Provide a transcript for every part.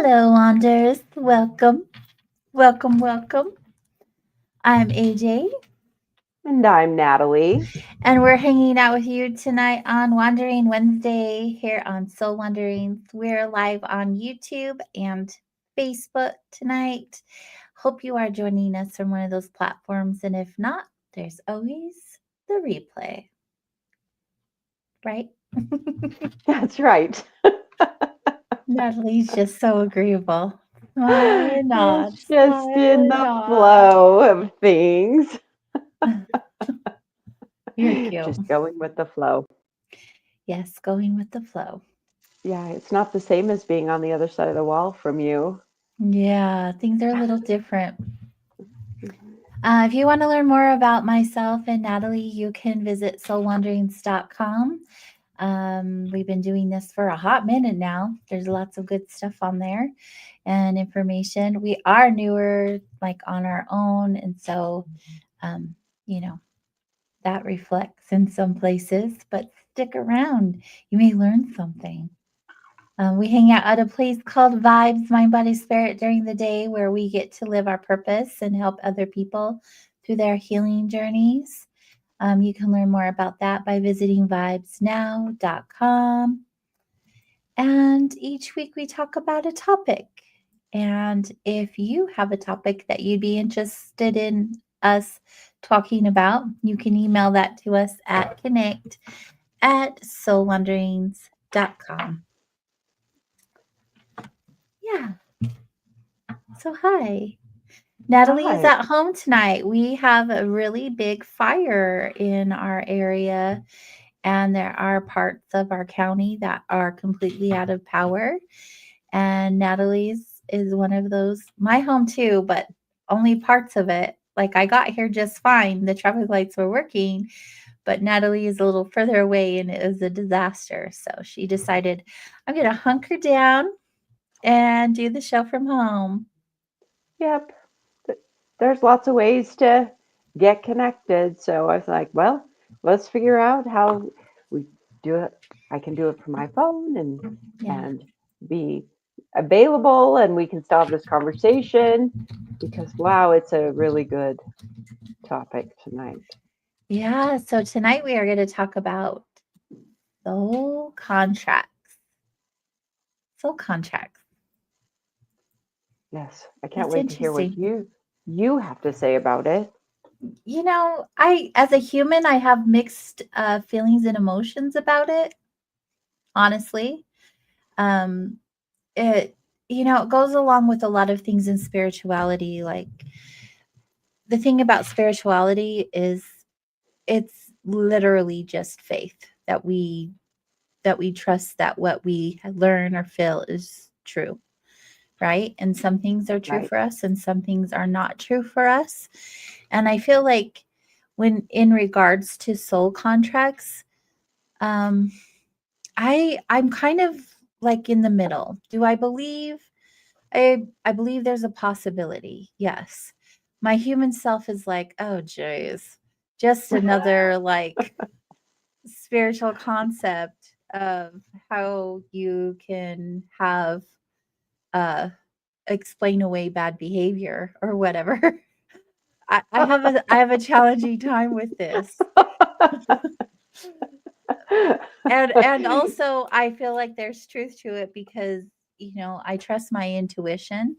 Hello, Wanderers. Welcome, welcome, welcome. I'm AJ, And I'm Natalie. and we're hanging out with you tonight on Wandering Wednesday here on Soul Wanderings. We're live on YouTube and Facebook tonight. Hope you are joining us from one of those platforms, and if not, there's always the replay, right? That's right. Natalie's just so agreeable. Why not? It's just in Why the not? flow of things. You're cute. Just going with the flow. Yes, going with the flow. Yeah, it's not the same as being on the other side of the wall from you. Yeah, things are a little different. Mhm. If you want to learn more about myself and Natalie, you can visit soulwanderings.com. We've been doing this for a hot minute now. There's lots of good stuff on there and information. We are newer, like on our own. And so, um, you know, that reflects in some places, but stick around. You may learn something. We hang out at a place called Vibes, Mind, Body, Spirit during the day where we get to live our purpose and help other people through their healing journeys. You can learn more about that by visiting vibesnow.com. And each week we talk about a topic. And if you have a topic that you'd be interested in us talking about, you can email that to us at connect@soulwanderings.com. Yeah. So, hi. Natalie is Hi. at home tonight. We have a really big fire in our area, and there are parts of our county that are completely out of power. And Natalie's is one of those. My home, too, but only parts of it. Like I got here just fine. The traffic lights were working, but Natalie is a little further away and it was a disaster. So she decided, I'm going to hunker down and do the show from home. Yep. th- There's lots of ways to get connected. So I was like, well, let's figure out how we do it. I can do it from my phone Yeah. and be available and we can still have this conversation because wow, it's a really good topic tonight. Yeah. So tonight we are going to talk about soul contracts. Soul contracts. Yes, I can't It's wait to hear what interesting. you have to say about it. I, as a human, I have mixed feelings and emotions about it, honestly. Um, it, it goes along with a lot of things in spirituality. Like the thing about spirituality is it's literally just faith that we trust that what we learn or feel is true, right? And some things are true Right. for us and some things are not true for us. And I feel like when in regards to soul contracts, um I'm kind of like in the middle. Do I believe I believe there's a possibility. Yes. My human self is like, "Oh jeez. Just another like spiritual concept of how you can have uh explain away bad behavior or whatever." I have a challenging time with this. And also I feel like there's truth to it because I trust my intuition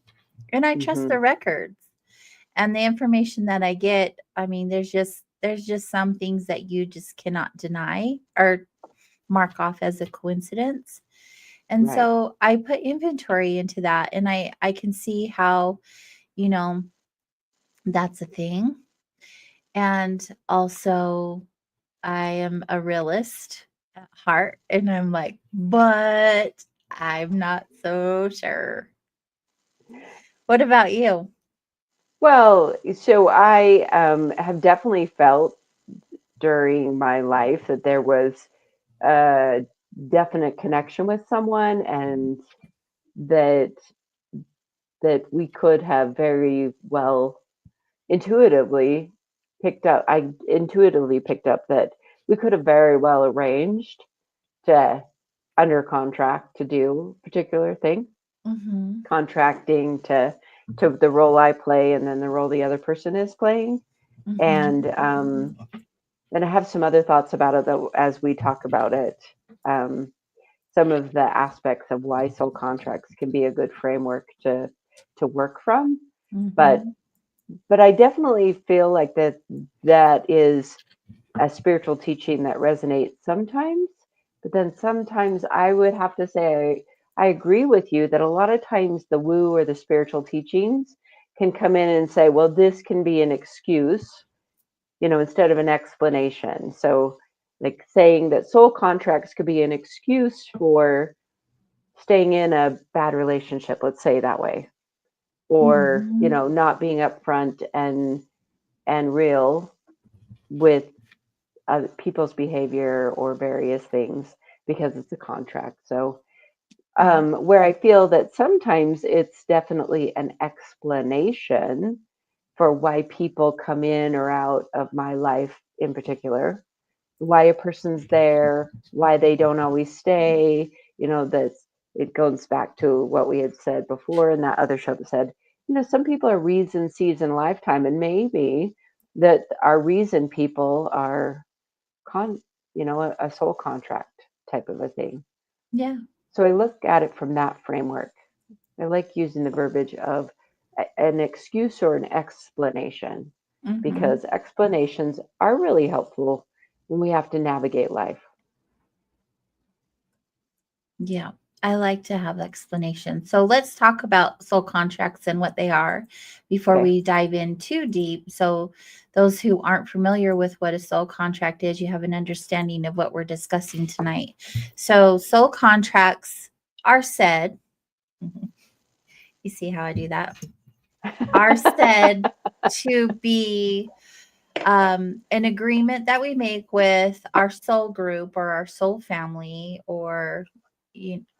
and I trust Hmm. the records and the information that I get. I mean, there's just some things that you just cannot deny or mark off as a coincidence. And Right. so I put inventory into that and I can see how, you know, that's a thing. And also I am a realist at heart and I'm like, but I'm not so sure. What about you? Well, so I have definitely felt during my life that there was a definite connection with someone and that we could have very well intuitively I intuitively picked up that we could have very well arranged to under contract to do a particular thing. Mhm. contracting to the role I play and then the role the other person is playing. Mhm. And I have some other thoughts about it though as we talk about it. Um, some of the aspects of why soul contracts can be a good framework to work from, but Mhm. I definitely feel like that is a spiritual teaching that resonates sometimes, but then sometimes I would have to say I agree with you that a lot of times the woo or the spiritual teachings can come in and say, well, this can be an excuse, instead of an explanation. So, like saying that soul contracts could be an excuse for staying in a bad relationship, let's say that way, or, Mhm. not being upfront and real with people's behavior or various things because it's a contract. So, Yeah. where I feel that sometimes it's definitely an explanation for why people come in or out of my life in particular, why a person's there, why they don't always stay. That's it goes back to what we had said before in that other show that said, some people are reason, season, lifetime, and maybe that our reason people are con a soul contract type of a thing. Yeah. So I look at it from that framework. I like using the verbiage of an excuse or an explanation Mhm. because explanations are really helpful when we have to navigate life. Yeah. I like to have explanation. So let's talk about soul contracts and what they are before Okay. we dive in too deep. So those who aren't familiar with what a soul contract is, you have an understanding of what we're discussing tonight. So soul contracts are said, you see how I do that? Are said to be an agreement that we make with our soul group or our soul family or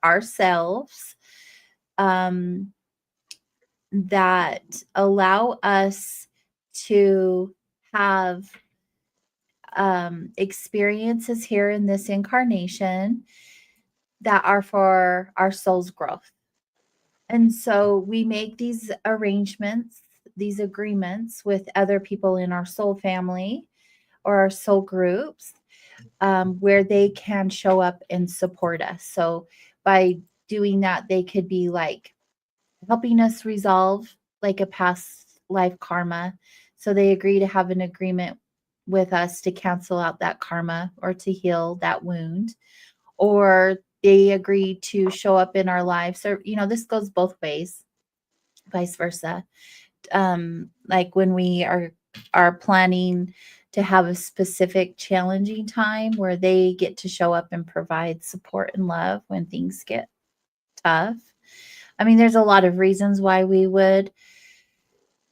ourselves, um, that allow us to have experiences here in this incarnation that are for our soul's growth. And so we make these arrangements, these agreements with other people in our soul family or our soul groups, where they can show up and support us. So by doing that, they could be like helping us resolve like a past life karma. So they agree to have an agreement with us to cancel out that karma or to heal that wound, or they agree to show up in our lives. Or, this goes both ways, vice versa. Like when we are planning to have a specific challenging time where they get to show up and provide support and love when things get tough. I mean, there's a lot of reasons why we would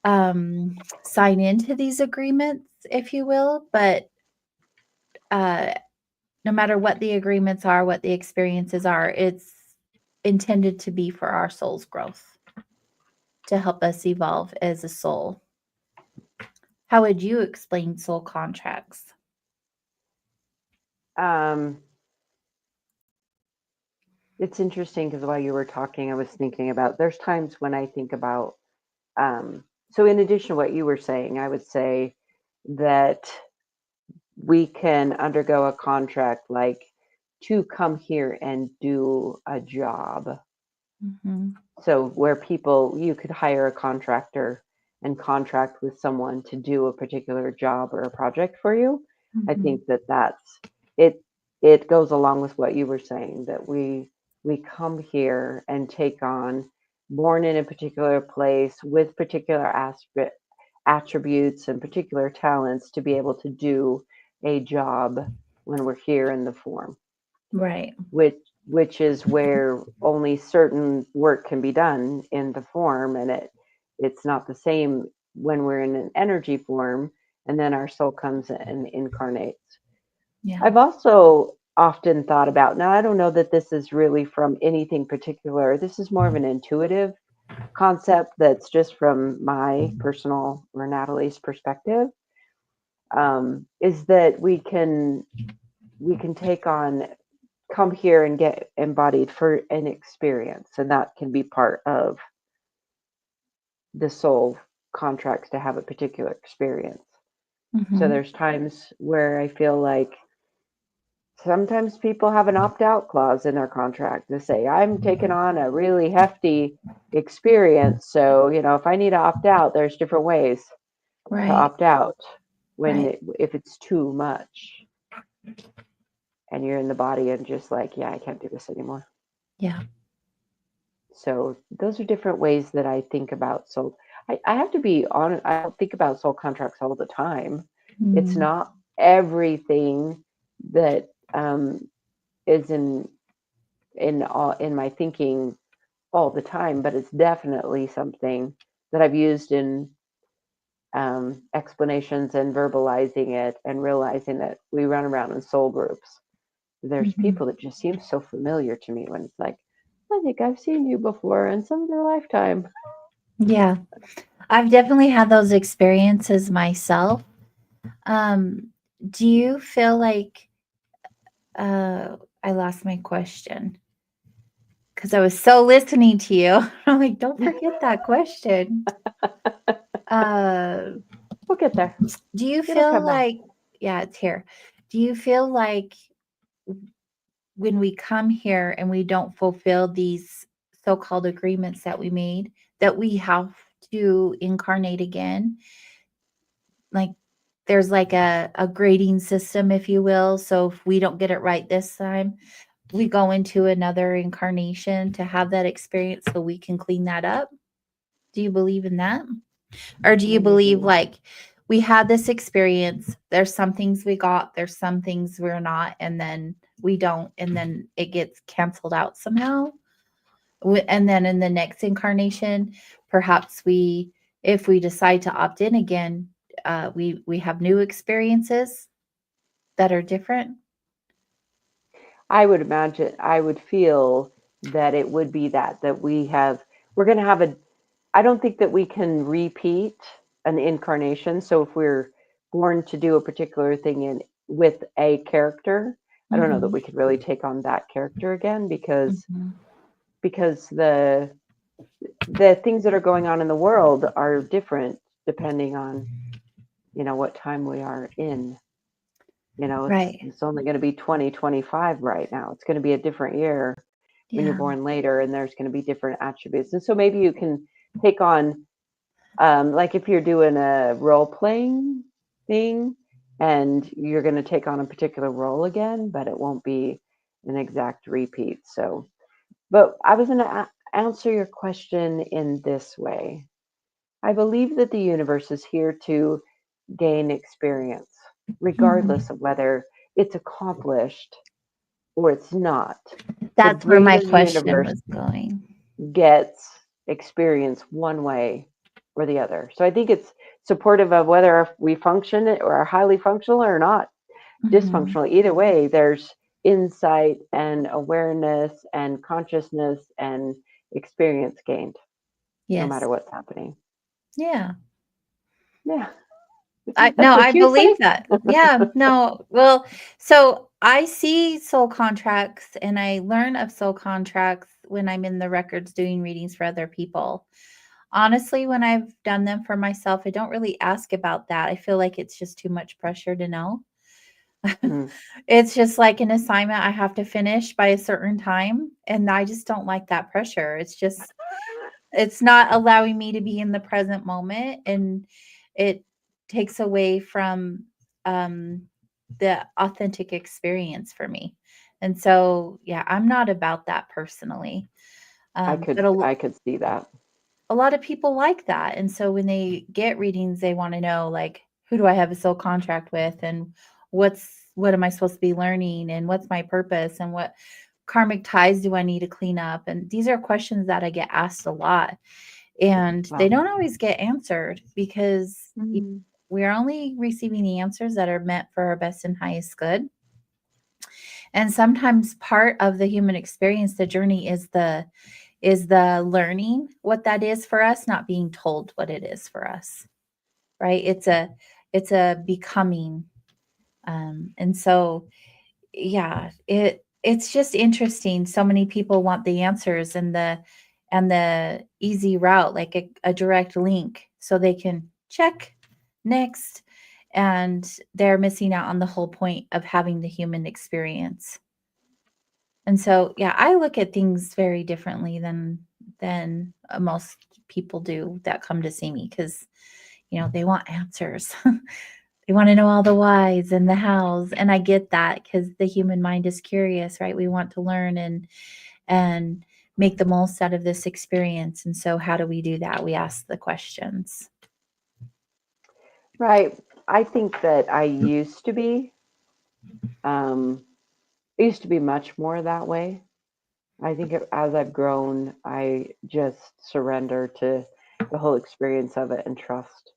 sign into these agreements, if you will, but uh, no matter what the agreements are, what the experiences are, it's intended to be for our soul's growth, to help us evolve as a soul. How would you explain soul contracts? um, it's interesting because while you were talking, I was thinking about there's times when I think about, so in addition to what you were saying, I would say that we can undergo a contract like to come here and do a job. Mhm. So where people you could hire a contractor and contract with someone to do a particular job or a project for you. I Mhm. think that that's it. It goes along with what you were saying that we come here and take on, born in a particular place with particular aspect attributes and particular talents to be able to do a job when we're here in the form, Right. which is where only certain work can be done in the form, and it's not the same when we're in an energy form and then our soul comes and incarnates. Yeah. I've also often thought about, now I don't know that this is really from anything particular, this is more of an intuitive concept that's just from my personal or Natalie's perspective, is that we can take on come here and get embodied for an experience, and that can be part of the soul contracts to have a particular experience. So Mhm. there's times where I feel like sometimes people have an opt out clause in their contract to say, I'm taking on a really hefty experience. So, if I need to opt out, there's different ways to Right. opt out Right. if it's too much and you're in the body and just like, yeah, I can't do this anymore. Yeah. So those are different ways that I think about soul. I have to be honest, I don't think about soul contracts all the time. It's Mm. not everything that is in my thinking all the time, but it's definitely something that I've used in explanations and verbalizing it and realizing that we run around in soul groups. There's Mhm. people that just seem so familiar to me when it's like, I think I've seen you before in some other lifetime. Yeah. I've definitely had those experiences myself. Um, do you feel like I lost my question because I was so listening to you. I'm like, don't forget that question. Uh, We'll get there. do you It'll feel come back. like, yeah, it's here. Do you feel like when we come here and we don't fulfill these so-called agreements that we made, that we have to incarnate again? Like there's like a grading system, if you will. So if we don't get it right this time, we go into another incarnation to have that experience so we can clean that up. Do you believe in that? Or do you Let me believe be. like we had this experience, there's some things we got, there's some things we're not, and then we don't, and then it gets canceled out somehow? And then in the next incarnation, perhaps we, if we decide to opt in again, we have new experiences that are different. I would imagine, I would feel that it would be that we're going to have I don't think that we can repeat an incarnation. So if we're born to do a particular thing with a character, I don't know that Hmm. we could really take on that character again Hmm. because the things that are going on in the world are different depending on, what time we are in. Right. It's only going to be 2025 right now. It's going to be a different year when you're Yeah. born later, and there's going to be different attributes. And so maybe you can take on, like if you're doing a role playing thing and you're going to take on a particular role again, but it won't be an exact repeat. So, but I was going to answer your question in this way. I believe that the universe is here to gain experience, regardless Mhm. of whether it's accomplished or it's not. The That's where my greater question universe was going. gets experience one way or the other. So I think it's supportive of whether we function or are highly functional or not Mhm. dysfunctional. Either way, there's insight and awareness and consciousness and experience gained, no matter Yes. what's happening. Yeah. Yeah, I that's no, I what you believe say. that. Yeah, no. Well, so I see soul contracts and I learn of soul contracts when I'm in the records doing readings for other people. Honestly, when I've done them for myself, I don't really ask about that. I feel like it's just too much pressure to know. Mm, It's just like an assignment I have to finish by a certain time, and I just don't like that pressure. It's not allowing me to be in the present moment, and it takes away from um the authentic experience for me. And so, yeah, I'm not about that personally. But I could see that. a lot of people like that. And so when they get readings, they want to know like, who do I have a soul contract with, and what am I supposed to be learning, and what's my purpose, and what karmic ties do I need to clean up? And these are questions that I get asked a lot, and they Wow. don't always get answered because Mm. we're only receiving the answers that are meant for our best and highest good. And sometimes part of the human experience, the journey, is the learning what that is for us, not being told what it is for us. Right? It's a becoming. And so, yeah, it. it's just interesting. So many people want the answers and the easy route, like a direct link, so they can check next, and they're missing out on the whole point of having the human experience. And so, yeah, I look at things very differently than most people do that come to see me, because they want answers. They want to know all the whys and the hows, and I get that, because the human mind is curious, right? We want to learn and make the most out of this experience. And so, how do we do that? We ask the questions. Right. I think that um, I used to be much more that way. I think as I've grown, I just surrender to the whole experience of it and trust.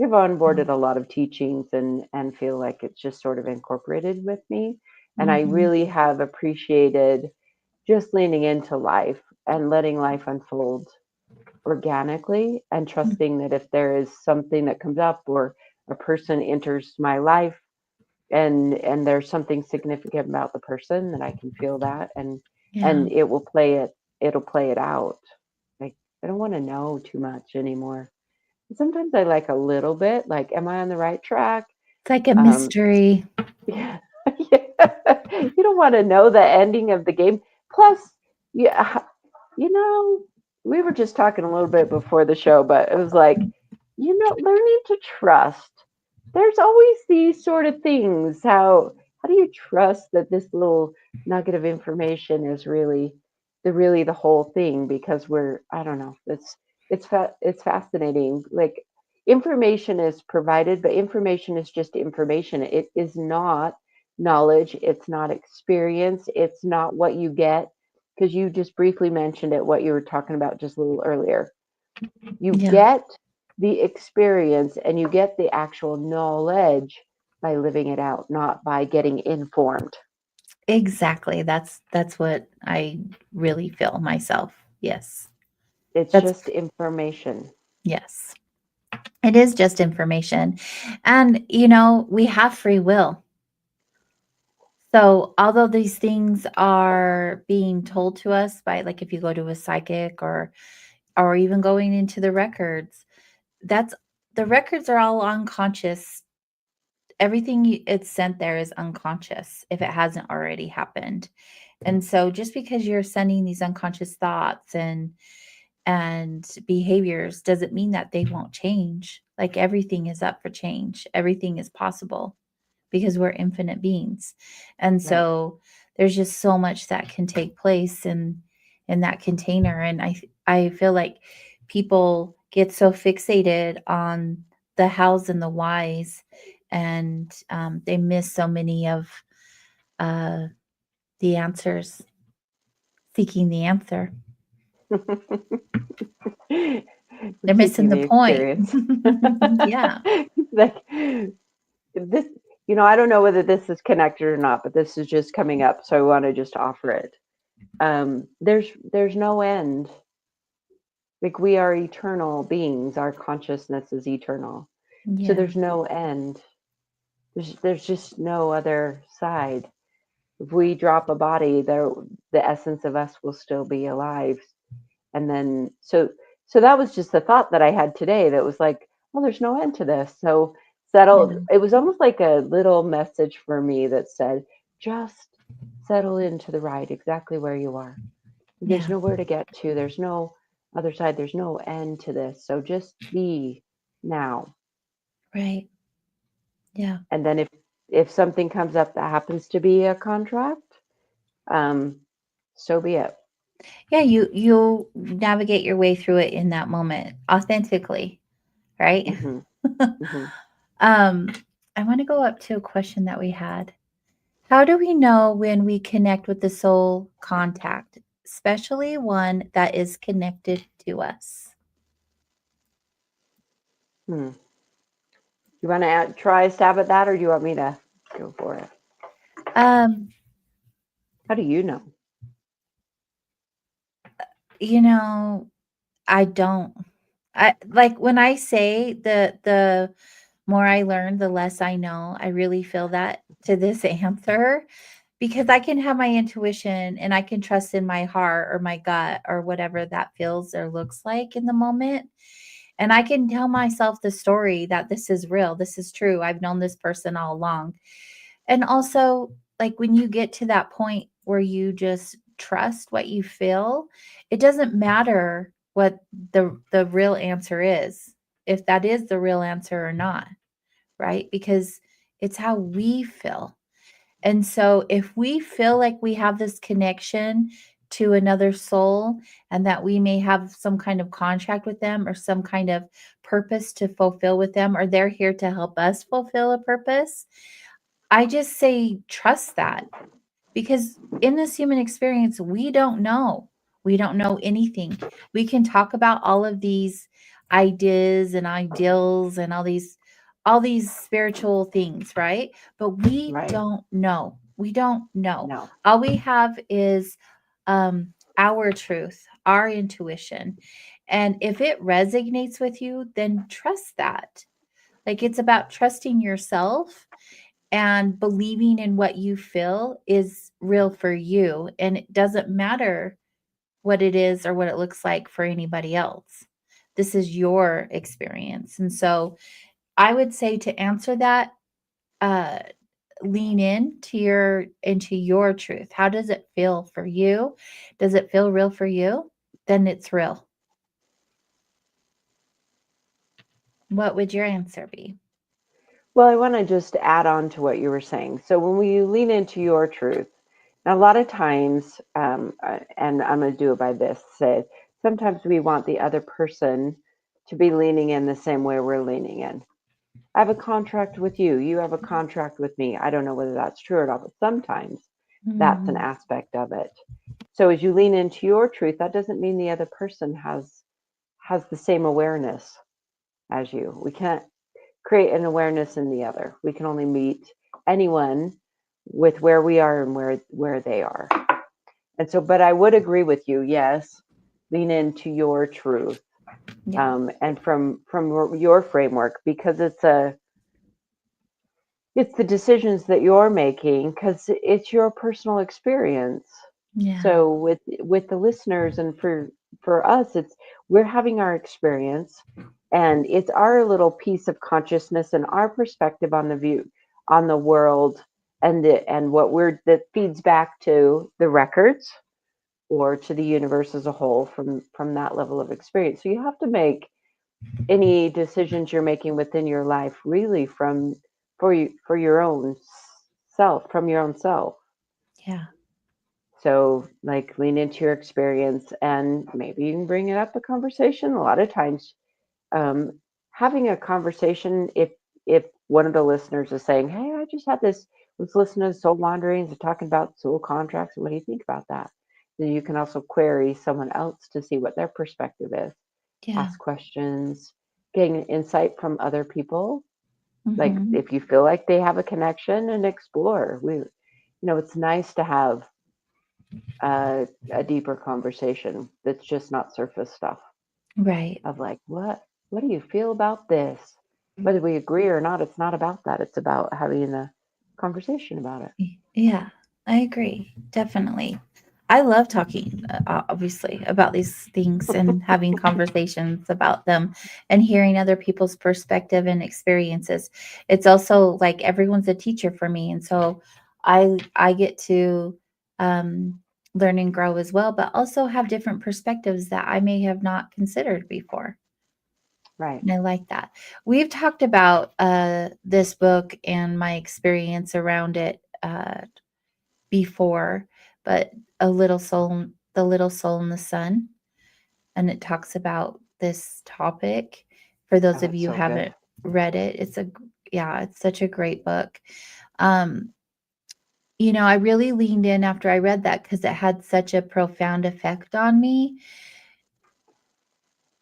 I've onboarded a lot of teachings and feel like it's just sort of incorporated with me. And I Mm-hmm. really have appreciated just leaning into life and letting life unfold organically and trusting that if there is something that comes up or a person enters my life and there's something significant about the person that I can feel that Yeah. and it'll play it out. Like I don't want to know too much anymore. Sometimes I like a little bit, like am I on the right track? It's like a Um mystery. yeah. Yeah. You don't want to know the ending of the game. Plus, yeah, we were just talking a little bit before the show, but it was like, learning to trust. There's always these sort of things. How do you trust that this little nugget of information is really the whole thing? Because I don't know. It's fascinating. Like information is provided, but information is just information. It is not knowledge. It's not experience. It's not what you get because you just briefly mentioned it, what you were talking about just a little earlier. You Yeah, get the experience and you get the actual knowledge by living it out, not by getting informed. exactly. That's what I really feel myself. Yes. It's That's just information. yes. It is just information. And we have free will. So, although these things are being told to us by, like, if you go to a psychic or even going into the records, that's the records are all unconscious. Everything it's sent there is unconscious if it hasn't already happened. And so, just because you're sending these unconscious thoughts and behaviors doesn't mean that they won't change. Like, everything is up for change. Everything is possible because we're infinite beings. And Right. so there's just so much that can take place in that container. And I feel like people get so fixated on the hows and the whys, and they miss so many of uh, the answers, seeking the answer. They're missing Seeking the the point. experience. Yeah. Like this, I don't know whether this is connected or not, but this is just coming up, so I want to just offer it. There's no end. Like we are eternal beings, our consciousness is eternal. So Yeah. there's no end. There's just no other side. If we drop a body, the essence of us will still be alive. And then so that was just the thought that I had today that was like, well, there's no end to this. So settled. Yeah. It was almost like a little message for me that said, just settle into the ride exactly where you are. There's Yeah. nowhere to get to. There's no other side. There's no end to this. So just be now. Right. Yeah. And then if something comes up that happens to be a contract, um, so be it. Yeah, you'll navigate your way through it in that moment authentically, right? Hmm. Hmm. um, I want to go up to a question that we had. How do we know when we connect with the soul contact, especially one that is connected to us? Hmm. You want to try a stab at that, or do you want me to go for it? Um, How do you know? you know, I don't. I like when I say the more I learn, the less I know. I really feel that to this answer, because I can have my intuition and I can trust in my heart or my gut or whatever that feels or looks like in the moment. And I can tell myself the story that this is real, this is true. I've known this person all along. And also, like when you get to that point where you just trust what you feel, it doesn't matter what the real answer is, if that is the real answer or not, right? Because it's how we feel. And so, if we feel like we have this connection to another soul and that we may have some kind of contract with them or some kind of purpose to fulfill with them, or they're here to help us fulfill a purpose, I just say trust that, because in this human experience, we don't know. We don't know anything. We can talk about all of these ideas and ideals and all these spiritual things, right? But we Right. don't know. We don't know. No. All we have is our truth, our intuition. And if it resonates with you, then trust that. Like it's about trusting yourself and believing in what you feel is real for you. And it doesn't matter what it is or what it looks like for anybody else. This is your experience. And so I would say to answer that, uh, lean into your truth. How does it feel for you? Does it feel real for you? Then it's real. What would your answer be? Well, I want to just add on to what you were saying. So when we lean into your truth, now a lot of times, and I'm going to do it by this, say, sometimes we want the other person to be leaning in the same way we're leaning in. I have a contract with you. You have a contract with me. I don't know whether that's true or not, but sometimes that's an Mhm. aspect of it. So as you lean into your truth, that doesn't mean the other person has the same awareness as you. We can't create an awareness in the other. We can only meet anyone with where we are and where they are. And so, but I would agree with you. Yes, lean into your truth, Yeah. and from your framework, because it's the decisions that you're making because it's your personal experience. Yeah. So with the listeners and for us, it's we're having our experience, and it's our little piece of consciousness and our perspective on the view on the world, and what we're that feeds back to the records or to the universe as a whole from that level of experience. So you have to make any decisions you're making within your life really from for your own self, from your own self. Yeah. So like lean into your experience, and maybe you can bring it up a conversation. A lot of times, um, having a conversation, if one of the listeners is saying, hey, I just had this, was listening to Soul Wanderings and talking about soul contracts, what do you think about that? Then you can also query someone else to see what their perspective is, Yeah. ask questions, getting insight from other people. Like Mhm. if you feel like they have a connection, and explore. It's nice to have a deeper conversation that's just not surface stuff Right. of like, what do you feel about this? Whether we agree or not, it's not about that. It's about having a conversation about it. Yeah, I agree. Definitely. I love talking, obviously, about these things and having conversations about them and hearing other people's perspective and experiences. It's also like everyone's a teacher for me, and so I get to um, learn and grow as well, but also have different perspectives that I may have not considered before. Right. And I like that. We've talked about this book and my experience around it before, but the little soul in the sun, and it talks about this topic. For those Oh, of it's you who so good. haven't read it, yeah, it's such a great book. Um, I really leaned in after I read that because it had such a profound effect on me.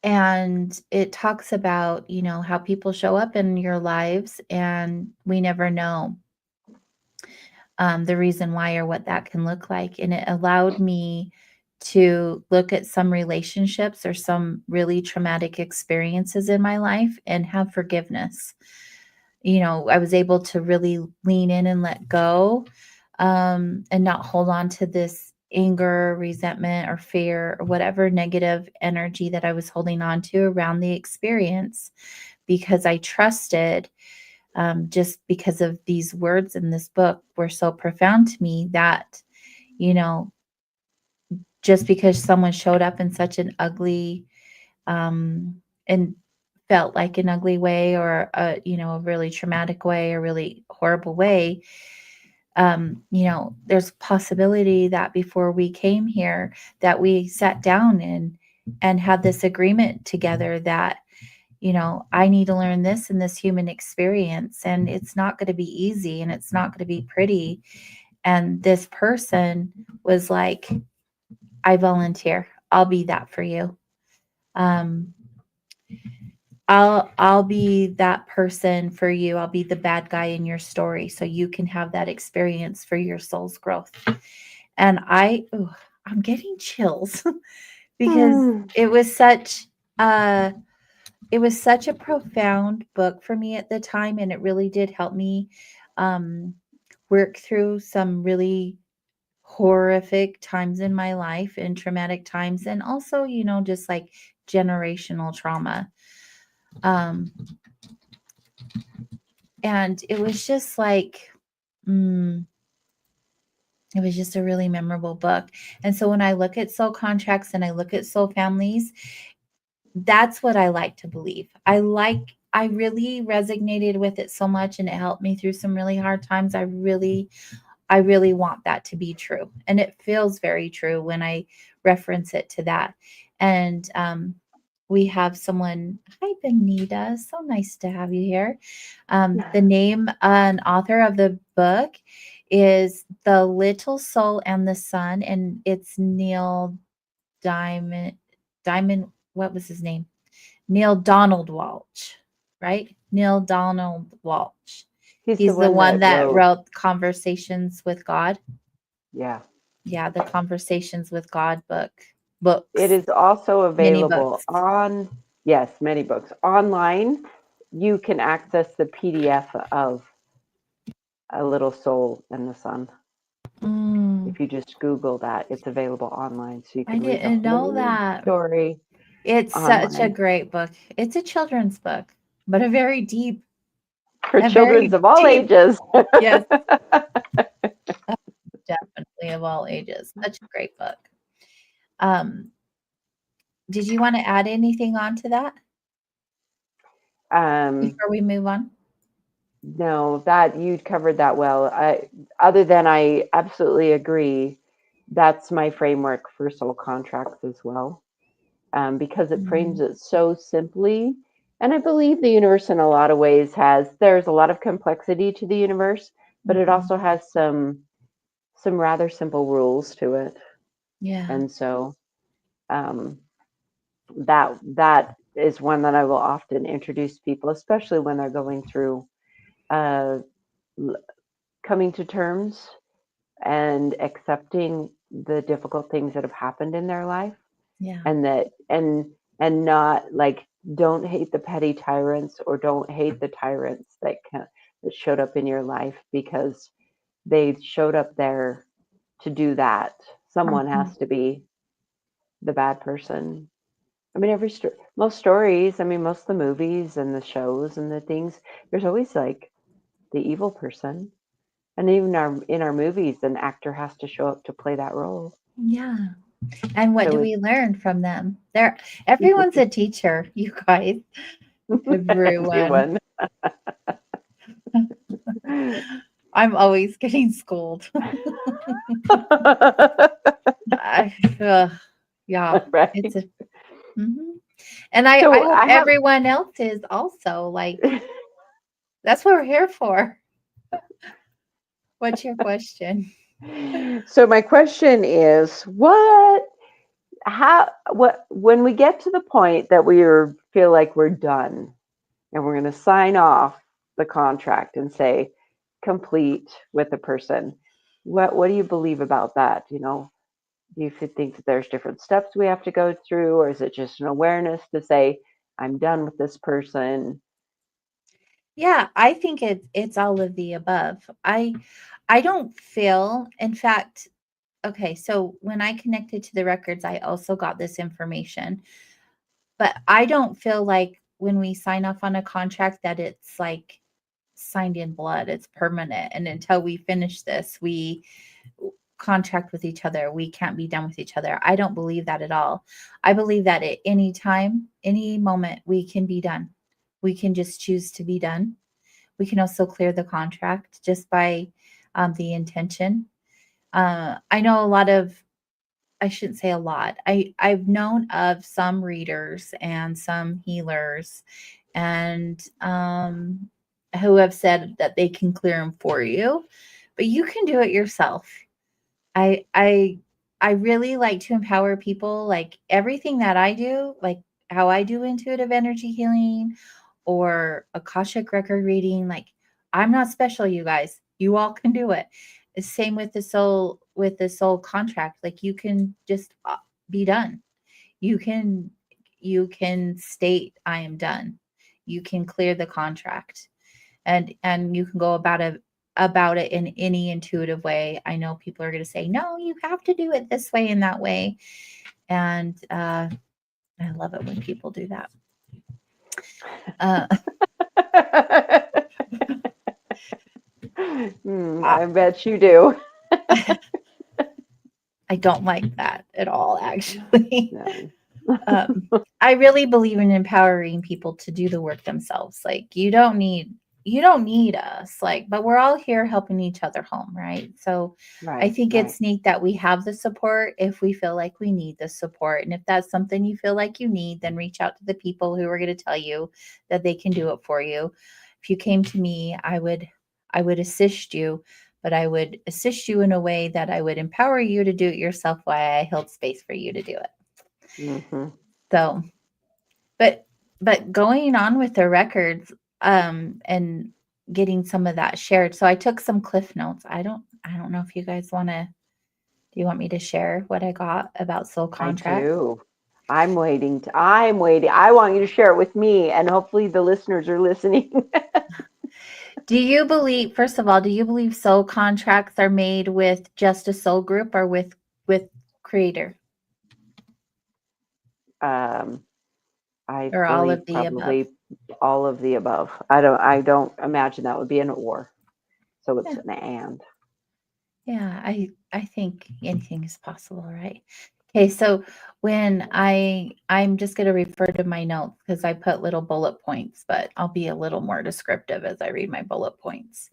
And it talks about, how people show up in your lives and we never know the reason why or what that can look like. And it allowed me to look at some relationships or some really traumatic experiences in my life and have forgiveness. I was able to really lean in and let go and not hold on to this anger, resentment, or fear, or whatever negative energy that I was holding on to around the experience, because I trusted, just because of these words in this book were so profound to me that, you know, just because someone showed up in such an ugly, and felt like an ugly way, or a really traumatic way, or really horrible way, there's possibility that before we came here, that we sat down and had this agreement together that, I need to learn this in this human experience, and it's not going to be easy, and it's not going to be pretty. And this person was like, I volunteer. I'll be that for you. Um, I'll be that person for you. I'll be the bad guy in your story so you can have that experience for your soul's growth. And I'm getting chills because Hmm. it was such a it was such a profound book for me at the time, and it really did help me um, work through some really horrific times in my life, and traumatic times, and also, just like generational trauma. Um, and it was just like, mm, it was just a really memorable book. And so when I look at soul contracts and I look at soul families, that's what I like to believe. I really resonated with it so much, and it helped me through some really hard times. I really want that to be true. And it feels very true when I reference it to that. And we have someone, hi, Benita. So nice to have you here. The name and author of the book is The Little Soul and the Sun, and it's Neil Diamond. Diamond, what was his name? Neil Donald Walsh, right? Neil Donald Walsh. He's the He's the one one that that wrote, wrote Conversations with God. yeah. Yeah, the Conversations with God It books, is also mini available books. on, yes, many books. Online, you can access the PDF of A Little Soul and the Sun. Mm, If you just Google that, it's available online. So you I can read the didn't know whole that. story It's such a online great book. It's a children's book, but for a children very of all deep, ages. yes, definitely of all ages. Such a great book. Um, did you want to add anything on to that um, before we move on? no, that you covered that well. Other than I absolutely agree, that's my framework for soul contracts as well, because it frames Mm, it so simply. And I believe the universe, in a lot of ways, there's a lot of complexity to the universe, but it mhm. also has some rather simple rules to it. Yeah, And so um, that is one that I will often introduce people, especially when they're going through uh, coming to terms and accepting the difficult things that have happened in their life, yeah. and and not like, don't hate the petty tyrants, or don't hate the tyrants that showed up in your life, because they showed up there to do that. Someone Mhm. has to be the bad person. I mean, most stories, I mean, most of the movies and the shows and the things, there's always like the evil person. And even in our movies, an actor has to show up to play that role. Yeah. And what So do we learn from them? Everyone's a teacher, you guys. Everyone. everyone. I'm always getting schooled. I, ugh, yeah, it's Right. a mhm. And I So hope I have, everyone else is also, like, that's what we're here for. What's your question? so my question is, when we get to the point that feel like we're done and we're going to sign off the contract and say complete with the person, what do you believe about that? Do you think that there's different steps we have to go through, or is it just an awareness to say, I'm done with this person? Yeah, I think it's all of the above. I don't feel, in fact, okay, so when I connected to the records, I also got this information, but I don't feel like when we sign off on a contract that it's like signed in blood, it's permanent. And until we finish this, we contract with each other. We can't be done with each other. I don't believe that at all. I believe that at any time, any moment, we can be done. We can just choose to be done. We can also clear the contract just by the intention. I know a lot of, I shouldn't say a lot. I've known of some readers and some healers and who have said that they can clear them for you, but you can do it yourself. I I I really like to empower people, like everything that I do, like how I do intuitive energy healing or akashic record reading, like I'm not special, you guys. You all can do it. The same with the soul contract. Like you can just be done. You can you can state I am done. You can clear the contract and you can go about it in any intuitive way. I know people are going to say, "No, you have to do it this way and that way." And I love it when people do that. Uh, I, I bet you do. I don't like that at all, actually. No. um, I really believe in empowering people to do the work themselves. Like you don't need us. Like, but we're all here helping each other home, right? So I Right, think right. it's neat that we have the support if we feel like we need the support. And if that's something you feel like you need, then reach out to the people who are going to tell you that they can do it for you. If you came to me, I would assist you, but I would assist you in a way that I would empower you to do it yourself while I held space for you to do it. Hmm. So, but going on with the records, and getting some of that shared. So I took some cliff notes. I don't know if you guys wanna do you want me to share what I got about soul I contracts? do. I'm waiting. I'm waiting. I want you to share it with me, and hopefully the listeners are listening. Do you believe, first of all, do you believe soul contracts are made with just a soul group or with creator um, I or all of believe the above? probably all of the above. I don't imagine that would be an or. So it's Yeah. an and. Yeah, I think anything is possible, right? Okay, so when I'm just going to refer to my notes because I put little bullet points, but I'll be a little more descriptive as I read my bullet points.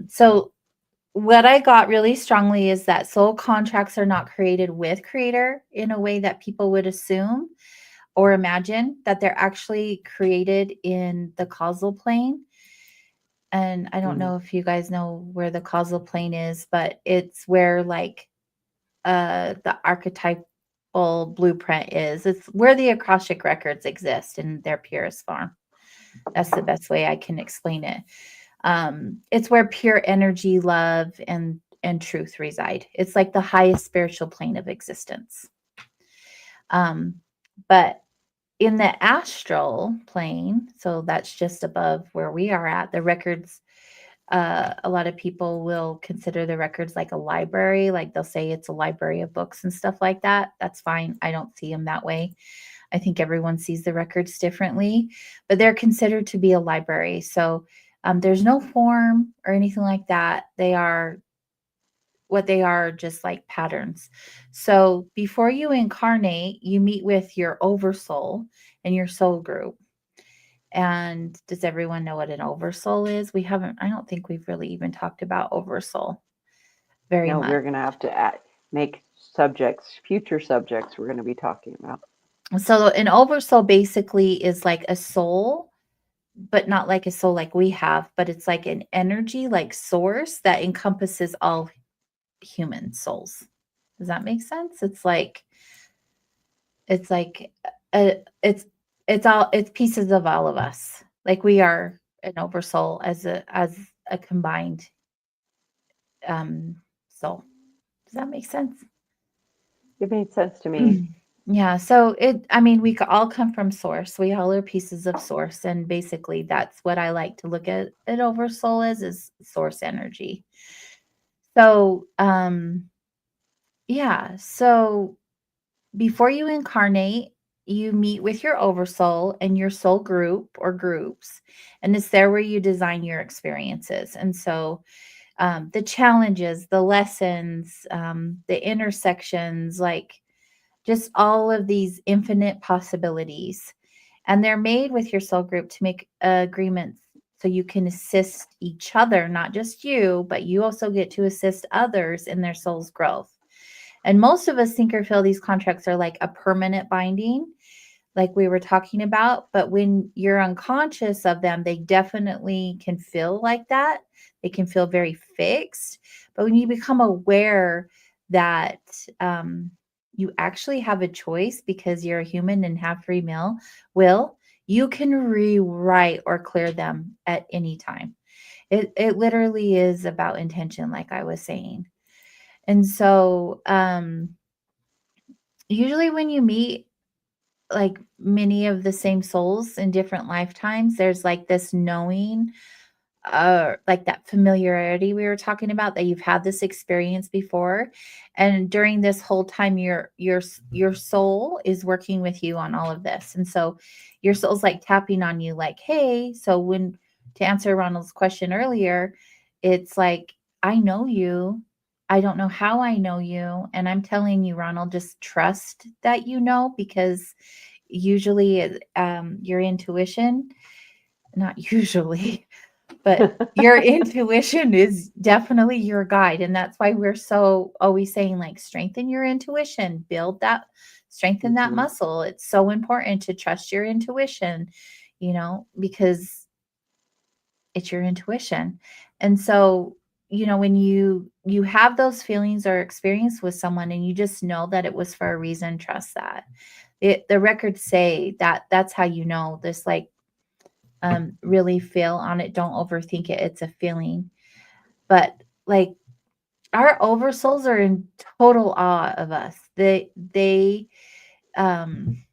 So what I got really strongly is that soul contracts are not created with creator in a way that people would assume or imagine that they're actually created in the causal plane. And I don't Mm. know if you guys know where the causal plane is, but it's where like the archetypal blueprint is. It's where the Akashic records exist in their purest form. That's the best way I can explain it. It's where pure energy, love, and truth reside. It's like the highest spiritual plane of existence. Um, but in the astral plane, so that's just above where we are at, the records, a lot of people will consider the records like a library, like they'll say it's a library of books and stuff like that. That's fine. I don't see them that way. I think everyone sees the records differently, but they're considered to be a library. So there's no form or anything like that. They are what they are, just like patterns. So before you incarnate, you meet with your oversoul and your soul group. And does everyone know what an oversoul is? We haven't, I don't think we've really even talked about oversoul very No, much. we're going to have to make subjects, future subjects we're going to be talking about. So an oversoul basically is like a soul, but not like a soul like we have, but it's like an energy, like source that encompasses all human souls. Does that make sense? It's like it's it's pieces of all of us. Like we are an oversoul as a combined soul. Does that make sense? It made sense to me. Yeah, so I mean, we all come from source. We all are pieces of source. And basically, that's what I like to look at it over soul is source energy. So, yeah. So before you incarnate, you meet with your oversoul and your soul group or groups. And it's there where you design your experiences. And so the challenges, the lessons, the intersections, like just all of these infinite possibilities. And they're made with your soul group to make agreements so you can assist each other, not just you, but you also get to assist others in their soul's growth. And most of us think or feel these contracts are like a permanent binding, like we were talking about. But when you're unconscious of them, they definitely can feel like that. They can feel very fixed. But when you become aware that you actually have a choice because you're a human and have will, you can rewrite or clear them at any time. It literally is about intention, like I was saying. And so usually when you meet like many of the same souls in different lifetimes, there's like this knowing, like that familiarity we were talking about, that you've had this experience before. And during this whole time, your soul is working with you on all of this. And so your soul's like tapping on you, like, hey, so when, to answer Ronald's question earlier, it's like, I know you. I don't know how I know you. And I'm telling you, Ronald, just trust that you know, because usually your intuition, not usually, but your intuition is definitely your guide. And that's why we're so always saying, like, strengthen your intuition, build that, strengthen that Hmm. muscle. It's so important to trust your intuition, because it's your intuition. And so, when you have those feelings or experience with someone and you just know that it was for a reason, trust that. The records say that that's how you know this, like, really feel on it. Don't overthink it. It's a feeling. But like our oversouls are in total awe of us. They um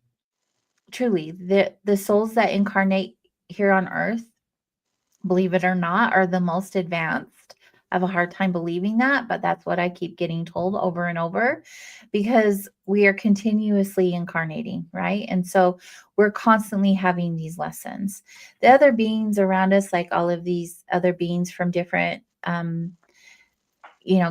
truly, the souls that incarnate here on earth, believe it or not, are the most advanced. I have a hard time believing that, but that's what I keep getting told over and over, because we are continuously incarnating, right? And so we're constantly having these lessons. The other beings around us, like all of these other beings from different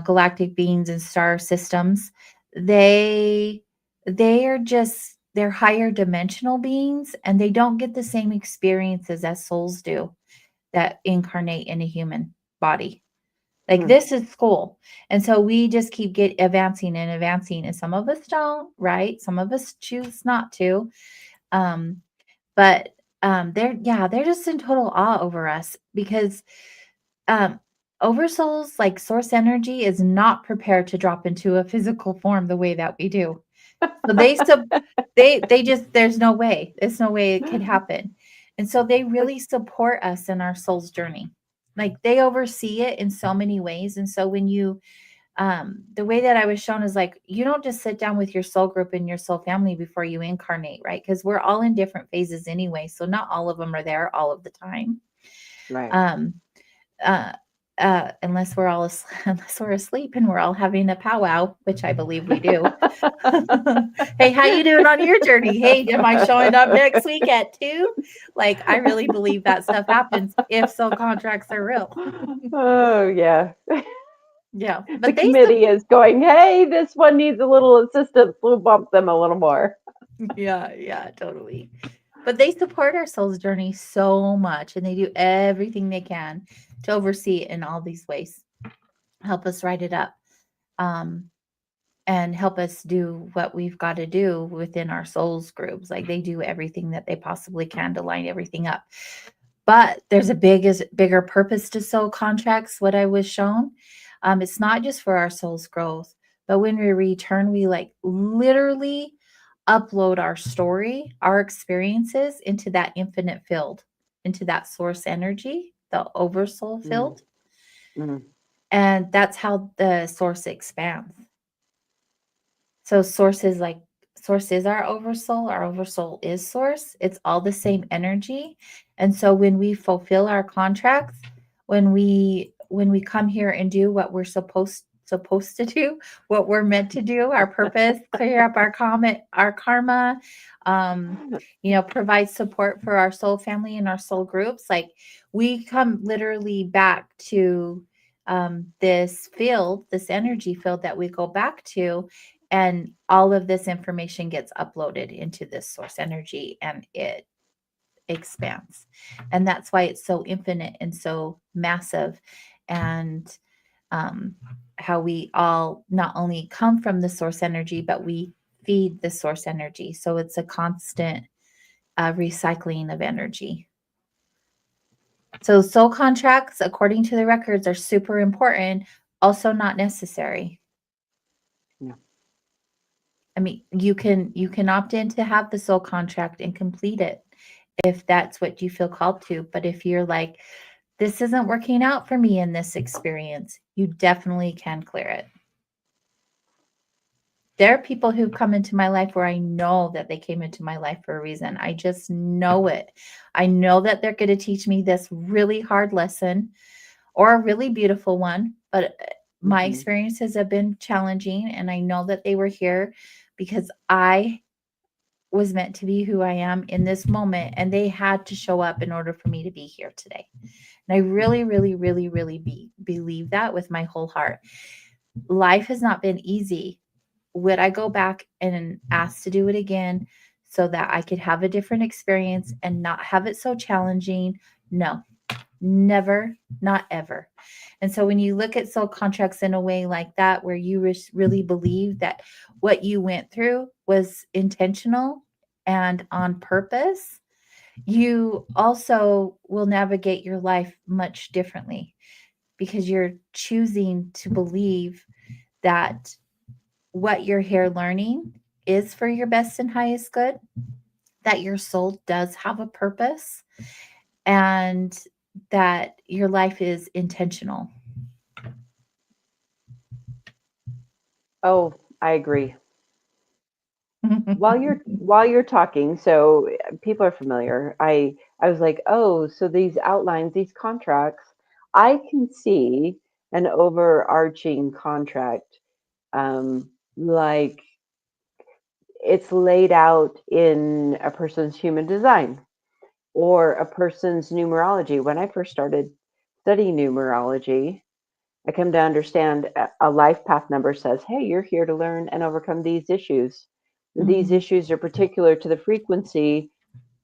galactic beings and star systems, they they are just, they're higher dimensional beings, and they don't get the same experiences as souls do that incarnate in a human body. Like, Hmm. this is school. And so we just keep get advancing and advancing, and some of us don't, right? Some of us choose not to. Um but they're just in total awe over us, because um oversouls, like source energy, is not prepared to drop into a physical form the way that we do. So they just, there's no way. There's no way it could happen. And so they really support us in our soul's journey. Like, they oversee it in so many ways. And so when you the way that I was shown is, like, you don't just sit down with your soul group and your soul family before you incarnate, right? Because we're all in different phases anyway. So not all of them are there all of the time. Right. Um, uh, unless we're all unless we're asleep and we're all having a powwow, which I believe we do. Hey, how you doing on your journey? Hey, am I showing up next week at 2? Like, I really believe that stuff happens if soul contracts are real. Oh, yeah. Yeah, The but committee is going, hey, this one needs a little assistance. We'll bump them a little more. yeah, yeah, totally. But they support our soul's journey so much, and they do everything they can to oversee it in all these ways. Help us write it up. Um, and help us do what we've got to do within our souls groups. Like, they do everything that they possibly can to line everything up. But there's a bigger purpose to soul contracts. What I was shown, it's not just for our soul's growth, but when we return, we like literally upload our story, our experiences into that infinite field, into that source energy, the oversoul Mm, field, mm, and that's how the source expands. So source is like source is our oversoul is source. It's all the same energy. And so when we fulfill our contracts, when we come here and do what we're supposed to do, what we're meant to do, our purpose, clear up our karma, um, provide support for our soul family and our soul groups, like we come literally back to this field, this energy field that we go back to, and all of this information gets uploaded into this source energy and it expands. And that's why it's so infinite and so massive. And um, how we all not only come from the source energy, but we feed the source energy. So it's a constant recycling of energy. So soul contracts, according to the records, are super important, also not necessary. No. I mean, you can opt in to have the soul contract and complete it if that's what you feel called to. But if you're like, this isn't working out for me in this experience, you definitely can clear it. There are people who come into my life where I know that they came into my life for a reason. I just know it. I know that they're going to teach me this really hard lesson or a really beautiful one, but my Hmm. experiences have been challenging, and I know that they were here because I was meant to be who I am in this moment, and they had to show up in order for me to be here today. And I really, really, really, really believe that with my whole heart. Life has not been easy. Would I go back and ask to do it again so that I could have a different experience and not have it so challenging? No, never, not ever. And so when you look at soul contracts in a way like that, where you really believe that what you went through was intentional and on purpose, you also will navigate your life much differently because you're choosing to believe that what you're here learning is for your best and highest good, that your soul does have a purpose, and that your life is intentional. Oh, I agree. While you're talking, so people are familiar. I was like, oh, so these outlines, these contracts, I can see an overarching contract, like it's laid out in a person's human design or a person's numerology. When I first started studying numerology, I come to understand a life path number says, hey, you're here to learn and overcome these issues. These Mhm. issues are particular to the frequency.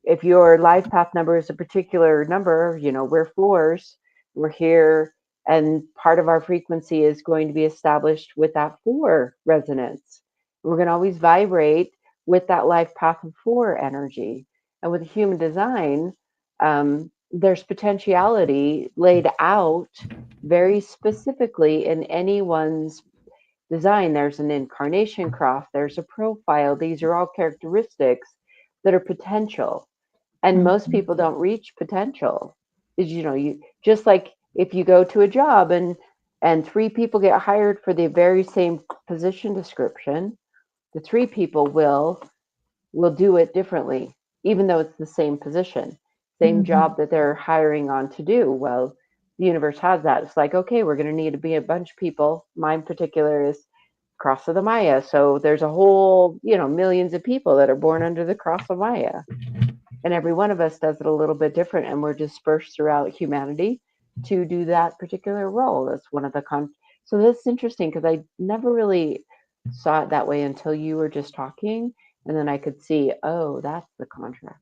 If your life path number is a particular number, we're fours, we're here, and part of our frequency is going to be established with that four resonance. We're going to always vibrate with that life path of four energy. And with human design, there's potentiality laid out very specifically in anyone's design. There's an incarnation cross, there's a profile. These are all characteristics that are potential, and most Mhm. people don't reach potential. Is you just like if you go to a job and three people get hired for the very same position description, the three people will do it differently, even though it's the same position, same Mhm. job that they're hiring on to do. Well, the universe has that. It's like, okay, we're going to need to be a bunch of people. Mine particular is cross of the Maya. So there's a whole, millions of people that are born under the cross of Maya, and every one of us does it a little bit different, and we're dispersed throughout humanity to do that particular role. That's one of the so that's interesting because I never really saw it that way until you were just talking, and then I could see, oh, that's the contract.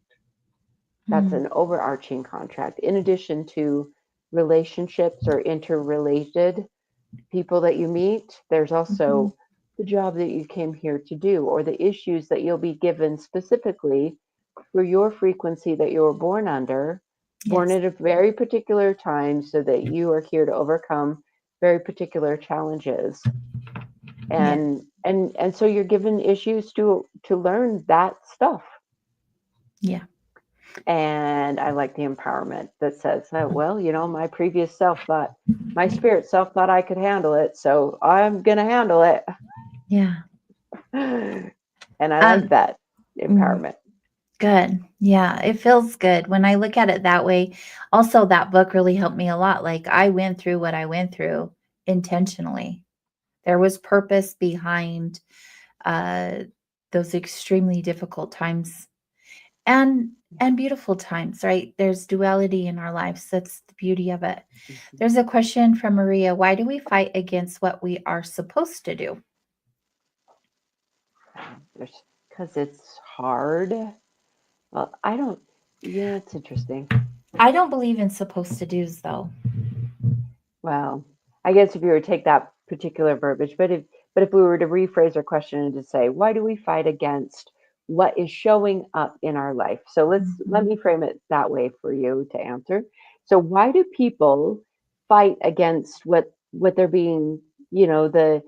That's Mhm. an overarching contract in addition to relationships or interrelated people that you meet. There's Mhm. also the job that you came here to do, or the issues that you'll be given specifically for your frequency that you were born under, born Yes. at a very particular time, so that you are here to overcome very particular challenges. Yeah. And so you're given issues to learn that stuff. Yeah. And I like the empowerment that says, oh, well, my previous self thought, my spirit self thought I could handle it, so I'm gonna handle it. Yeah. And I like Um, that mm, empowerment. good. Yeah, it feels good when I look at it that way. Also, that book really helped me a lot. Like I went through what I went through intentionally. There was purpose behind uh, those extremely difficult times and beautiful times, right? There's duality in our lives. That's the beauty of it. Mhm. There's a question from Maria. Why do we fight against what we are supposed to do? Because it's hard. Well, I don't. Yeah, it's interesting. I don't believe in supposed to do's though. Well, I guess if you were to take that particular verbiage, but if we were to rephrase our question and to say, why do we fight against what is showing up in our life? So let Mhm. me frame it that way for you to answer. So why do people fight against what they're being, the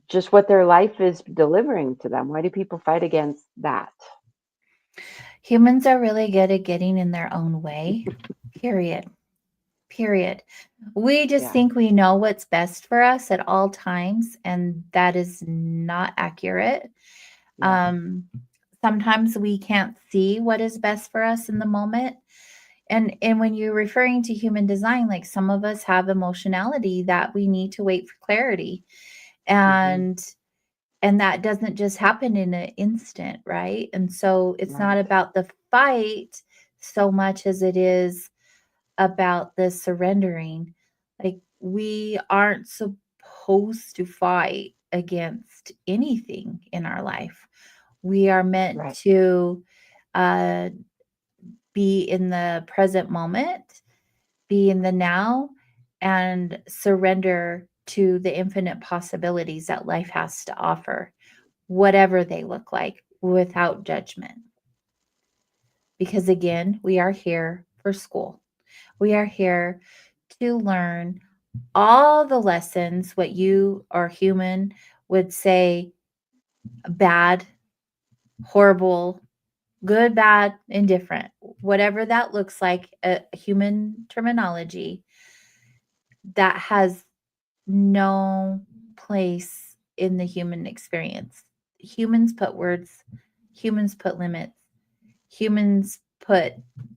just what their life is delivering to them? Why do people fight against that? Humans are really good at getting in their own way. Period. Period. We just Yeah, think we know what's best for us at all times, and that is not accurate. yeah, Um, Sometimes we can't see what is best for us in the moment. And when you're referring to human design, like some of us have emotionality that we need to wait for clarity. hmm, And that doesn't just happen in an instant, right? And so it's not right, about the fight so much as it is about the surrendering. Like we aren't supposed to fight against anything in our life. We are meant right, to uh, be in the present moment, be in the now, and surrender to the infinite possibilities that life has to offer, whatever they look like, without judgment. Because again, we are here for school. We are here to learn all the lessons, what you or human would say bad, horrible, good, bad, indifferent, whatever that looks like, a human terminology that has no place in the human experience. Humans put words, humans put limits, humans put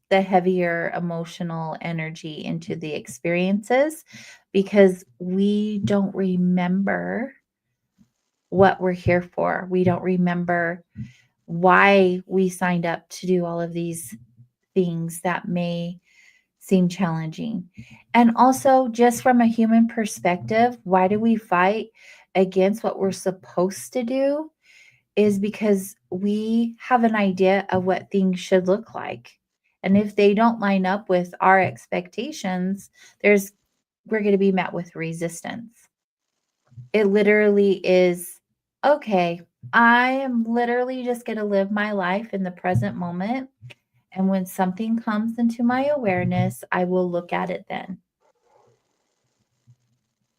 the heavier emotional energy into the experiences because we don't remember what we're here for. We don't remember why we signed up to do all of these things that may seem challenging. And also, just from a human perspective, why do we fight against what we're supposed to do? Is because we have an idea of what things should look like. And if they don't line up with our expectations, there's we're going to be met with resistance. It literally is okay. I am literally just going to live my life in the present moment. And when something comes into my awareness, I will look at it then.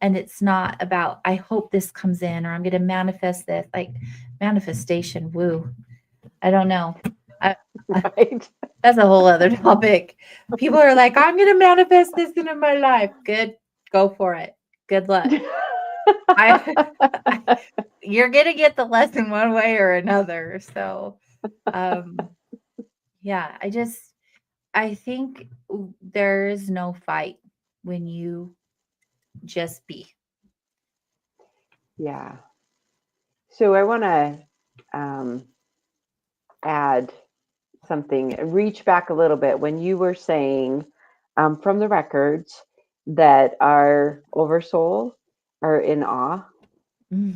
And it's not about, I hope this comes in or I'm going to manifest this. Like manifestation, woo. I don't know. I, I, right. that's a whole other topic. People are like, I'm going to manifest this into my life. Good. Go for it. Good luck. I, you're going to get the lesson one way or another. So, um, yeah, I think there is no fight when you just be. Yeah. So I want to um, add something, reach back a little bit when you were saying from the records that our oversoul are in awe,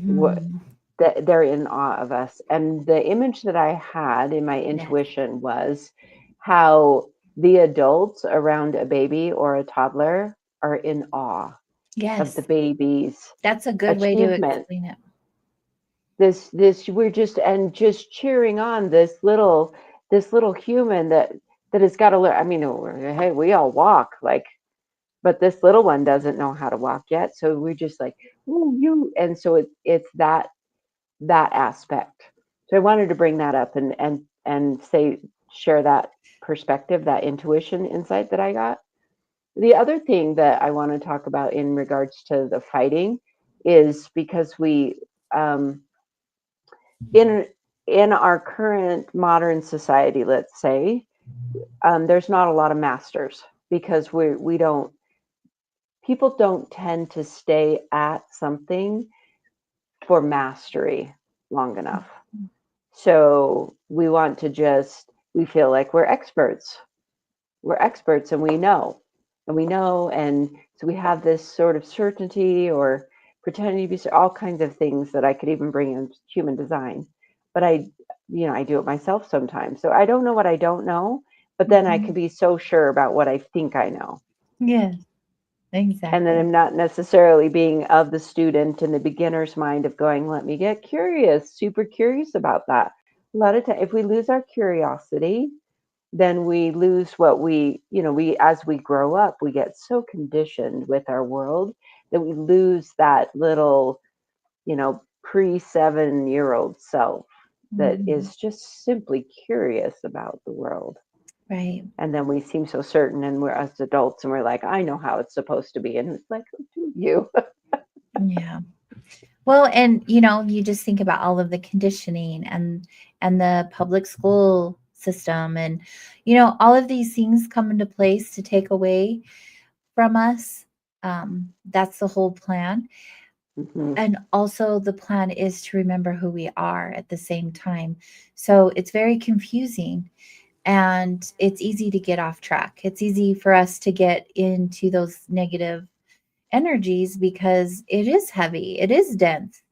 what, Mhm. that they're in awe of us. And the image that I had in my Yes. intuition was how the adults around a baby or a toddler are in awe of the Yes. baby's That's a good way to achievement. explain it. This we're just cheering on this little human that has got to learn. I mean, hey, we all walk, like, but this little one doesn't know how to walk yet, so we're just like, ooh, you. And so it's that aspect. So I wanted to bring that up and say, share that perspective, that intuition insight that I got. The other thing that I want to talk about in regards to the fighting is because um in in our current modern society, let's say, there's not a lot of masters because we don't people don't tend to stay at something for mastery long enough. So we want to just we feel like we're experts and we know and so we have this sort of certainty or pretending to be all kinds of things that I could even bring in human design, but I do it myself sometimes, so I don't know what I don't know, but then I Mhm. can be so sure about what I think I know, Yes, and then exactly. I'm not necessarily being of the student in the beginner's mind of going, let me get curious, super curious about that. A lot of time if we lose our curiosity, then we lose what we as we grow up, we get so conditioned with our world that we lose that little, pre 7-year-old self that Mhm. is just simply curious about the world. Right. And then we seem so certain, and we're as adults, and we're like, I know how it's supposed to be. And it's like, who do you? Yeah. Well, and you just think about all of the conditioning and the public school system and all of these things come into place to take away from us. That's the whole plan. Hmm. And also the plan is to remember who we are at the same time. So it's very confusing and it's easy to get off track. It's easy for us to get into those negative energies because it is heavy, it is dense,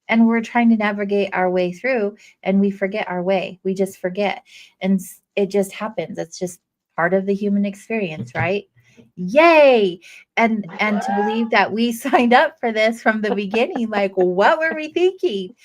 and we're trying to navigate our way through and we forget our way. We just forget. And it just happens. It's just part of the human experience, right? Yay. And to believe that we signed up for this from the beginning, like what were we thinking?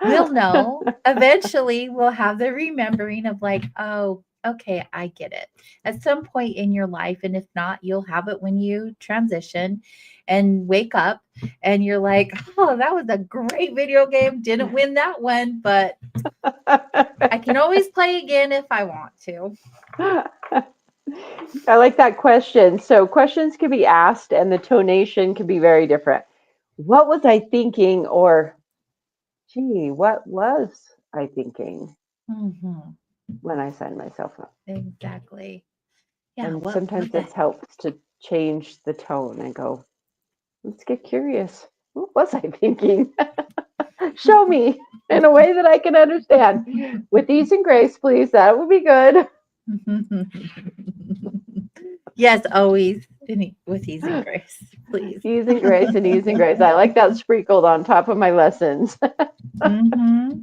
We'll know. Eventually, we'll have the remembering of like, oh, okay, I get it. At some point in your life, and if not, you'll have it when you transition and wake up and you're like, oh, that was a great video game. Didn't win that one, but I can always play again if I want to. I like that question. So questions can be asked and the tonation can be very different. What was I thinking? Or, gee, what was I thinking Hmm. when I signed myself up? Exactly. Yeah. And What sometimes the this helps to change the tone and go, let's get curious. What was I thinking? Show me in a way that I can understand. With ease and grace, please. That would be good. yes, always with ease and grace, please. Ease and grace and ease and grace. I like that sprinkled on top of my lessons. Hmm.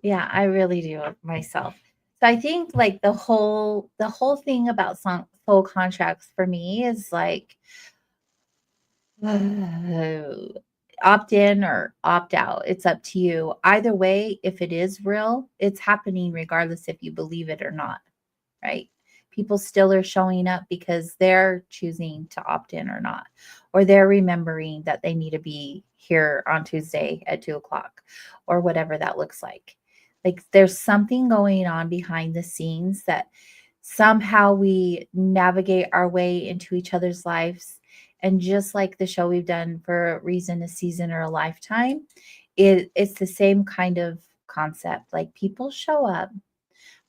Yeah, I really do myself. So I think like the whole thing about soul contracts for me is like opt in or opt out. It's up to you. Either way, if it is real, it's happening regardless if you believe it or not, right? People still are showing up because they're choosing to opt in or not, or they're remembering that they need to be here on Tuesday at 2 o'clock, or whatever that looks like. Like there's something going on behind the scenes that somehow we navigate our way into each other's lives. And just like the show we've done for a reason, a season, or a lifetime, it's the same kind of concept. Like people show up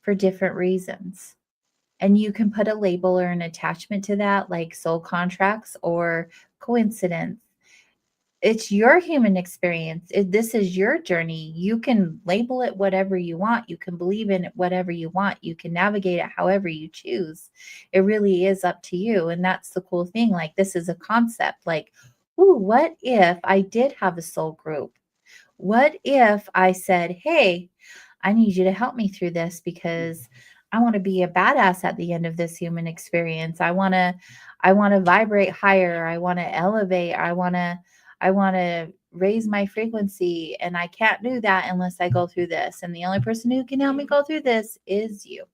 for different reasons and you can put a label or an attachment to that, like soul contracts or coincidence. It's your human experience. This is your journey. You can label it whatever you want. You can believe in it whatever you want. You can navigate it however you choose. It really is up to you. And that's the cool thing. Like, this is a concept. Like, ooh, what if I did have a soul group? What if I said, hey, I need you to help me through this because I want to be a badass at the end of this human experience. I want to vibrate higher. I want to elevate. I want to raise my frequency and I can't do that unless I go through this. And the only person who can help me go through this is you.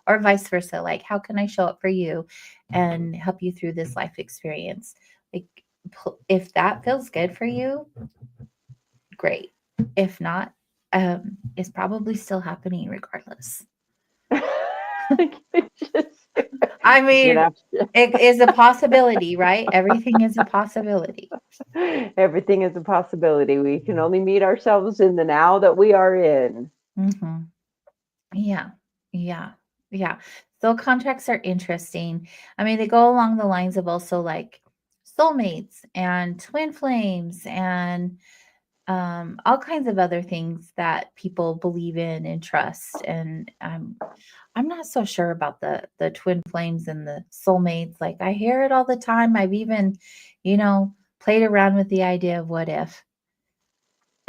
Or vice versa. Like, how can I show up for you and help you through this life experience? Like, if that feels good for you, great. If not, it's probably still happening regardless. Just, I you're gonna mean, have to. it is a possibility, right? Everything is a possibility. Everything is a possibility. We can only meet ourselves in the now that we are in. Hmm. Yeah. Yeah. Yeah. So contracts are interesting. I mean, they go along the lines of also like soulmates and twin flames and all kinds of other things that people believe in and trust. And I'm not so sure about the twin flames and the soulmates. Like I hear it all the time. I've even, played around with the idea of what if.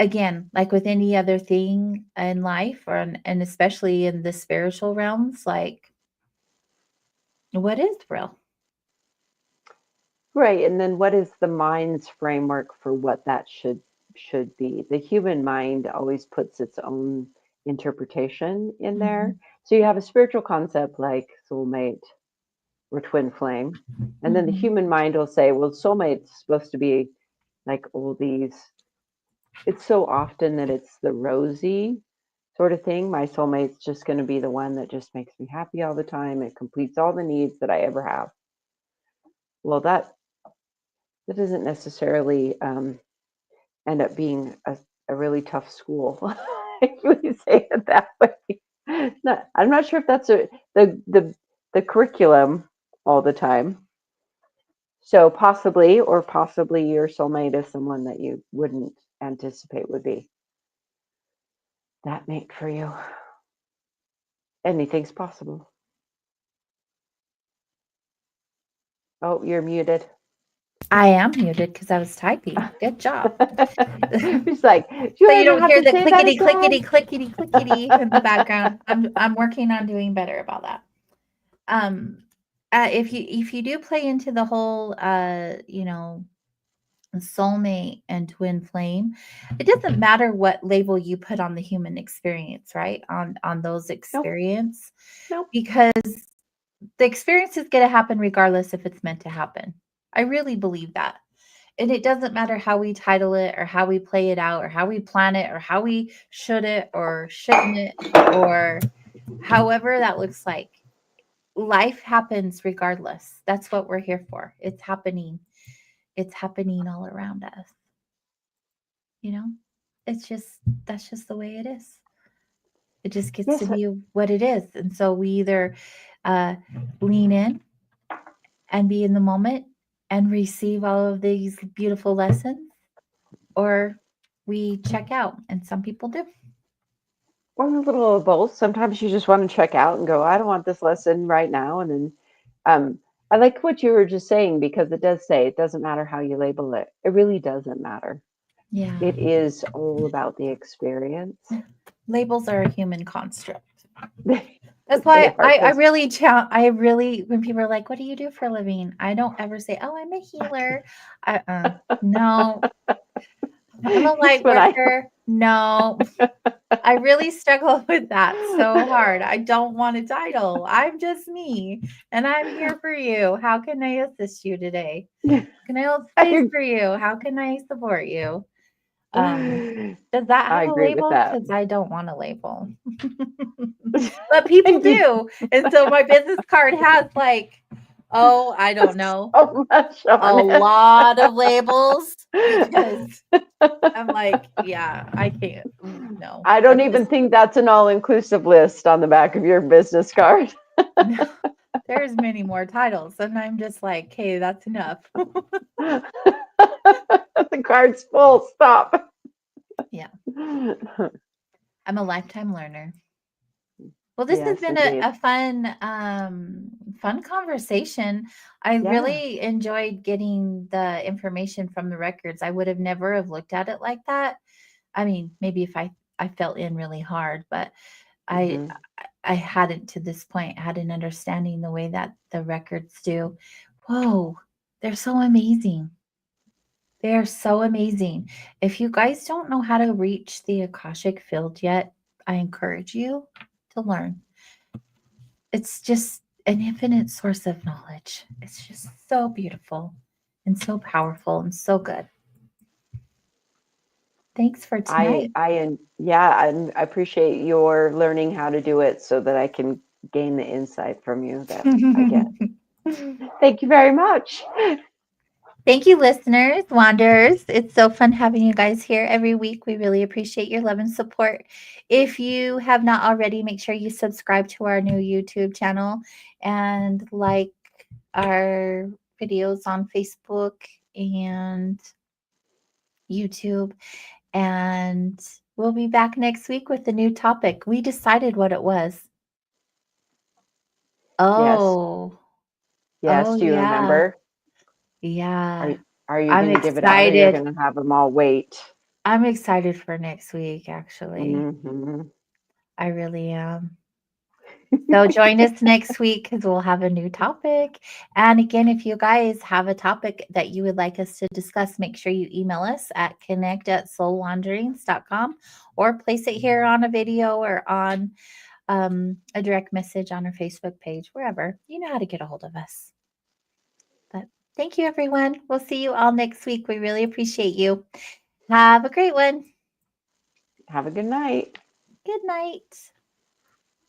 Again, like with any other thing in life, and especially in the spiritual realms, like what is real? Right. And then what is the mind's framework for what that should be? The human mind always puts its own interpretation in there. Mhm, So you have a spiritual concept like soulmate or twin flame. And then the mhm, human mind will say, well, soulmate's supposed to be like all these. It's so often that it's the rosy sort of thing. My soulmate's just going to be the one that just makes me happy all the time. It completes all the needs that I ever have. Well, that doesn't necessarily end up being a really tough school. If you say it that way. I'm not sure if that's the curriculum all the time. So possibly your soulmate is someone that you wouldn't anticipate would be that mate for you. Anything's possible. Oh, you're muted. I am muted because I was typing. Good job. It's like, do So I you don't have hear to the say that clickety again? clickety clickety clickety in the background. I'm working on doing better about that. Um, if you do play into the whole soulmate and twin flame, it doesn't matter what label you put on the human experience, right? On those Nope, experience, nope. because the experience is going to happen regardless if it's meant to happen. I really believe that. And it doesn't matter how we title it or how we play it out or how we plan it or how we should it or shouldn't it or however that looks like. Life happens regardless. That's what we're here for. It's happening. It's happening all around us. You know? It's just that's just the way it is. It just gets to Yes, be what it is. And so we either uh, lean in and be in the moment and receive all of these beautiful lessons, or we check out. And some people do. or a little of both. Sometimes you just want to check out and go, I don't want this lesson right now. And then um, I like what you were just saying because it does say it doesn't matter how you label it. It really doesn't matter. Yeah. It is all about the experience. Labels are a human construct. they That's they why are I because really when people are like, what do you do for a living? I don't ever say, oh, I'm a healer. No, I'm a it's light when I worker. No, I really struggle with that so hard. I don't want a title. I'm just me and I'm here for you. How can I assist you today? Can I hold space I, for you? How can I support you? Does that I have a agree with label? that. Because I don't want a label. But people do. And so my business card has like, oh, I don't know, so much a on it. lot of labels because I'm like, yeah, I can't. No, I don't that's even just think that's an all-inclusive list on the back of your business card. no. There's many more titles, and I'm just like, hey, that's enough. The card's full. Stop. Yeah, I'm a lifetime learner. Well, this has Yes, been indeed. a fun, fun conversation. I Yeah. really enjoyed getting the information from the records. I would have never have looked at it like that. I mean, maybe if I fell in really hard, but I Hmm. I hadn't to this point had an understanding the way that the records do. Whoa, they're so amazing. They are so amazing. If you guys don't know how to reach the Akashic field yet, I encourage you to learn. It's just an infinite source of knowledge. It's just so beautiful and so powerful and so good. Thanks for tonight. Yeah, I appreciate your learning how to do it so that I can gain the insight from you that I get. Thank you very much. Thank you, listeners, wanderers. It's so fun having you guys here every week. We really appreciate your love and support. If you have not already, make sure you subscribe to our new YouTube channel and like our videos on Facebook and YouTube. And we'll be back next week with a new topic. We decided what it was. Yes. Oh, oh, Yes. Do you yeah. remember? Yeah. Are are you I'm going to give it out, or you're excited. going to have them all wait? I'm excited for next week, actually. Hmm. I really am. So join us next week because we'll have a new topic. And again, if you guys have a topic that you would like us to discuss, make sure you email us at connect@soulwanderings.com or place it here on a video or on a direct message on our Facebook page, wherever. You know how to get a hold of us. But thank you, everyone. We'll see you all next week. We really appreciate you. Have a great one. Have a good night. Good night.